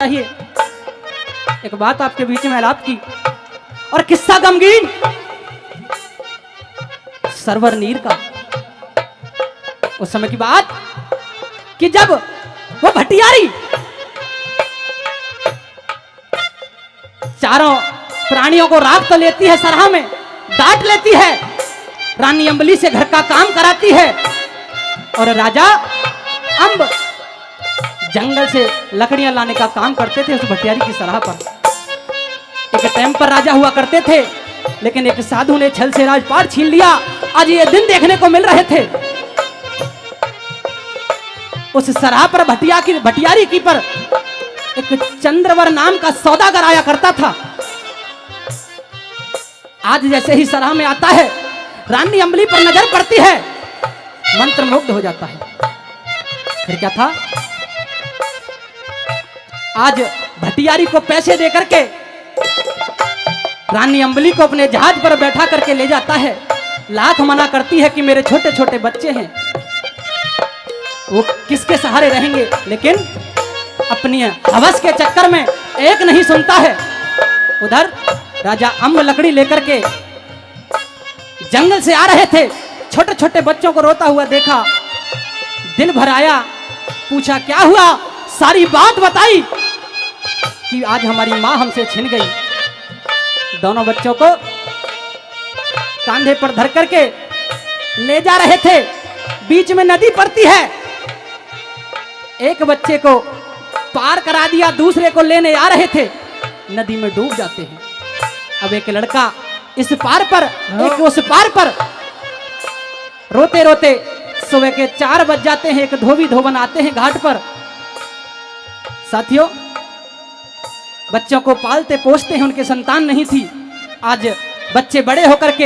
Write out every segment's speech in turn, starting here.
चाहिए। एक बात आपके बीच में ऐलान की और किस्सा गमगीन सरवर नीर का। उस समय की बात कि जब वो भटियारी चारों प्राणियों को राख तो लेती है, सरहा में डांट लेती है, रानी अंबली से घर का काम कराती है और राजा अंब जंगल से लकड़ियां लाने का काम करते थे उस भटियारी की सरहा पर। एक टाइम पर राजा हुआ करते थे, लेकिन एक साधु ने छल से राजपाट छीन लिया। आज ये दिन देखने को मिल रहे थे। उस सरहा पर भटियारी की पर एक चंद्रवर नाम का सौदागर आया करता था। आज जैसे ही सरहा में आता है, रानी अंबली पर नजर पड़ती है, मंत्रमुग्ध हो जाता है। फिर क्या था, आज भटियारी को पैसे दे करके रानी अंबली को अपने जहाज पर बैठा करके ले जाता है। लाख मना करती है कि मेरे छोटे छोटे बच्चे हैं, वो किसके सहारे रहेंगे, लेकिन अपनी हवस के चक्कर में एक नहीं सुनता है। उधर राजा अंब लकड़ी लेकर के जंगल से आ रहे थे, छोटे छोटे बच्चों को रोता हुआ देखा, दिल भर आया, पूछा क्या हुआ, सारी बात बताई कि आज हमारी मां हमसे छिन गई। दोनों बच्चों को कांधे पर धर करके ले जा रहे थे। बीच में नदी पड़ती है, एक बच्चे को पार करा दिया, दूसरे को लेने आ रहे थे, नदी में डूब जाते हैं। अब एक लड़का इस पार पर, एक उस पार पर, रोते रोते सुबह के 4 बज जाते हैं। एक धोबी धोबन आते हैं घाट पर। साथियों, बच्चों को पालते पोसते हैं, उनके संतान नहीं थी। आज बच्चे बड़े होकर के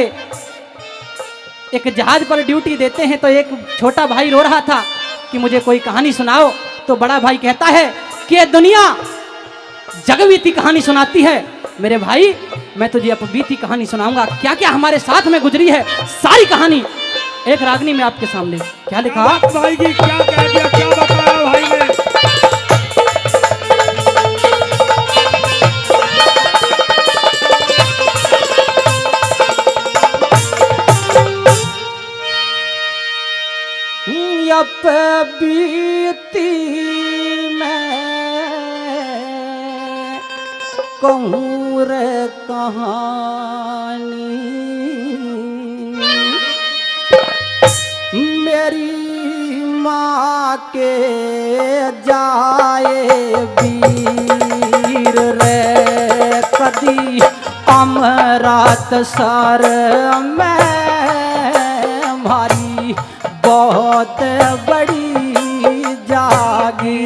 एक जहाज पर ड्यूटी देते हैं, तो एक छोटा भाई रो रहा था कि मुझे कोई कहानी सुनाओ। तो बड़ा भाई कहता है कि ये दुनिया जगबीती कहानी सुनाती है। मेरे भाई, मैं तुझे अब बीती कहानी सुनाऊंगा, क्या क्या हमारे साथ में गुजरी है, सारी कहानी एक रागनी में आपके सामने। क्या लिखा भाई जी, क्या कह दिया, क्या बताया भाई ने। बीती मैं कहूँ रे कहानी, मेरी माँ के जाए वीर रे कदी अमरात सर में हमारी बहुत बड़ी जागी।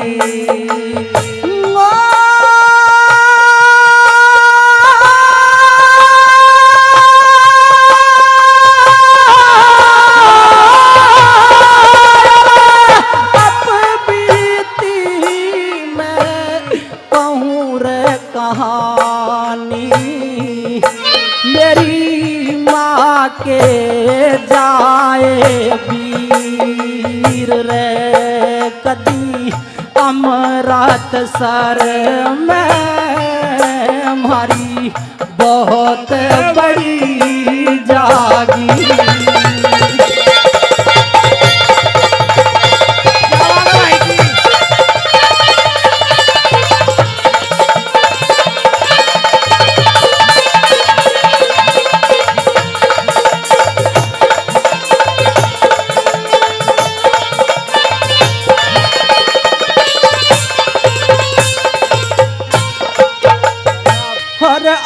अब बीती मैं कहूँ रे कहानी, मेरी माँ के जाए वीर रे कदी अमरात सर में हमारी बहुत बड़ी जागी।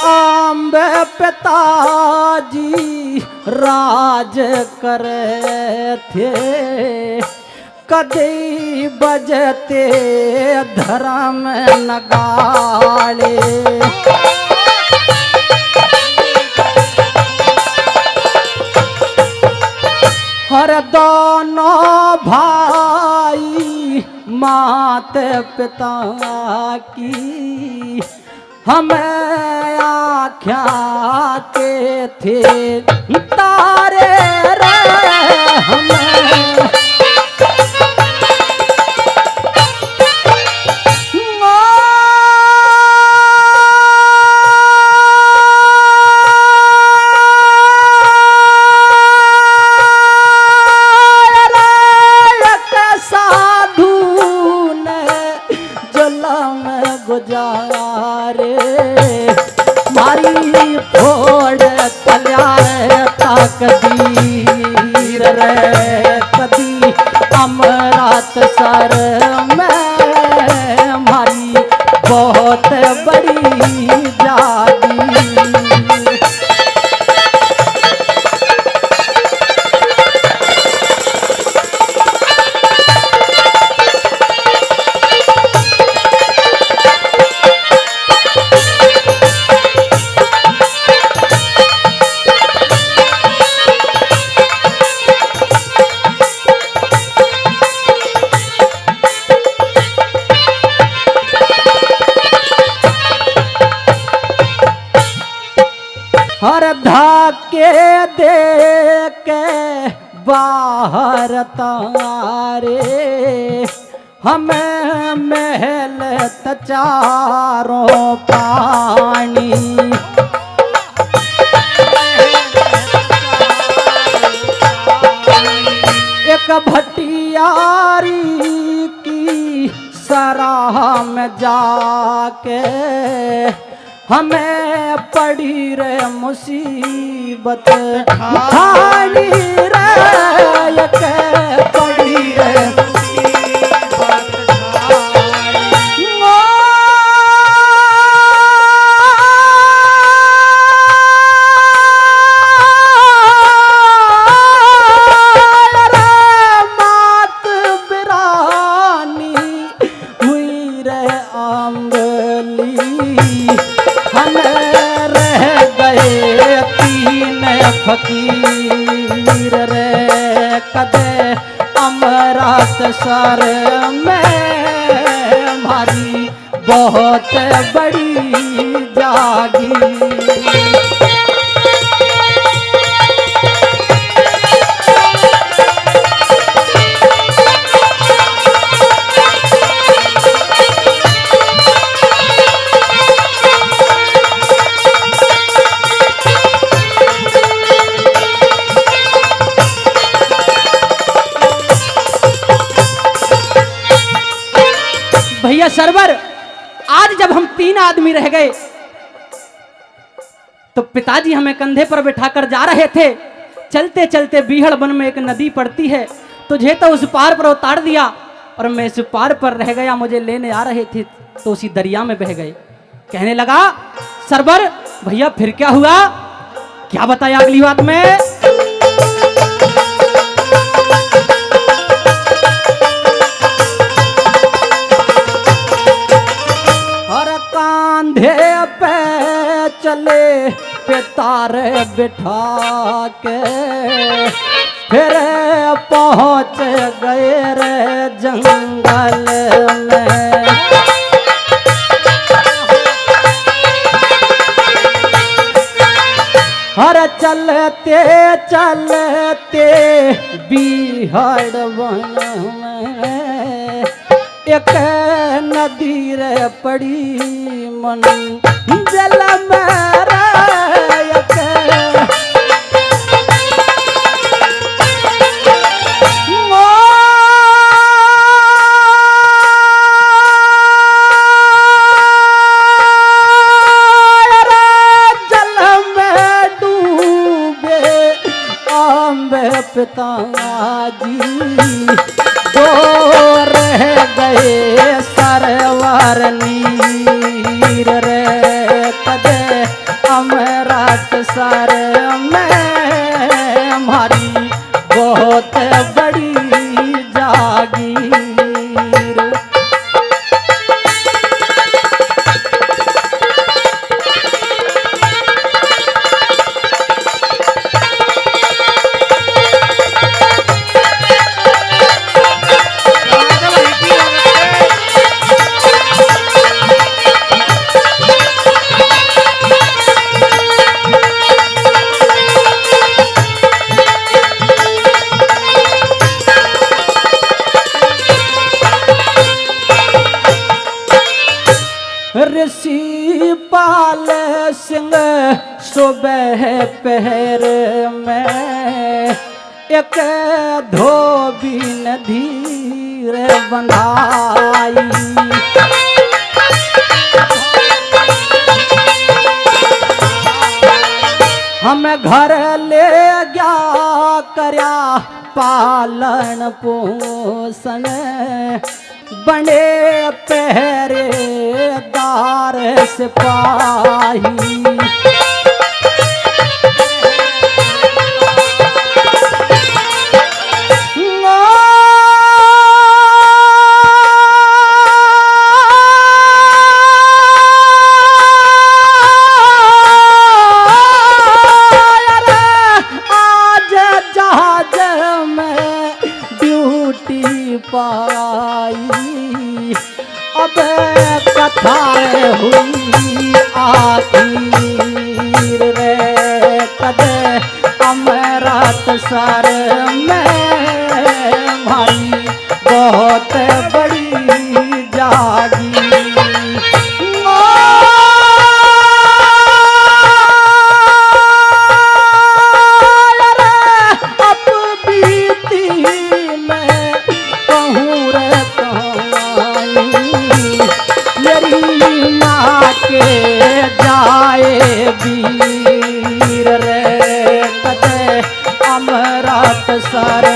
आंब पिताजी राज करे थे, कदी बजते धर्म नगाड़े। हर दोनों भाई मात पिता की हमें आख्या के थे तारे रे, हमें गुजारे मारी फोड़ तल्यार तकदीर रे कदी अमरात सर में मारी बहुत बड़ी जागी। हर धाके दे के बाहर तारे हमें महल चारों पानी एक भटियारी की सराह में जाके हमें पड़ी रे मुसीबत खानी रे एक पड़ी रे मुसीबत मात बिरानी हुई रे आंगली हम रह गए तीन फकीर रे कदे अमरात सर में हमारी बहुत बड़ी जागी। भैया सरवर आज जब हम 3 आदमी रह गए तो पिताजी हमें कंधे पर बिठाकर जा रहे थे। चलते चलते बीहड़ वन में एक नदी पड़ती है, तुझे तो उस पार पर उतार दिया और मैं इस पार पर रह गया। मुझे लेने आ रहे थे तो उसी दरिया में बह गए। कहने लगा सरवर भैया फिर क्या हुआ, क्या बताया अगली बात में। कांधे पे चले पितार बिठा के फिर पहुंच गए रे जंगल में। हर चलते चलते बीहड़ वन में एक नदी रे पड़ी मन जल में एक जल में डूबे आंबे पिताजी दो रह गए सरवर नीर रे कदे अमरात सर में हमारी बहुत बड़ी जागीर। ऋषि पाल सिंह सुबह पहर में एक धोबी नधीर बंधाई मैं घर ले गया करया पालन पोषण बने पहरेदार सिपाही पाई अब कथा हुई आखिर रे कद अमृत सर में भाई बहुत बड़ी जागी जाए वीर रे कद अमृत सर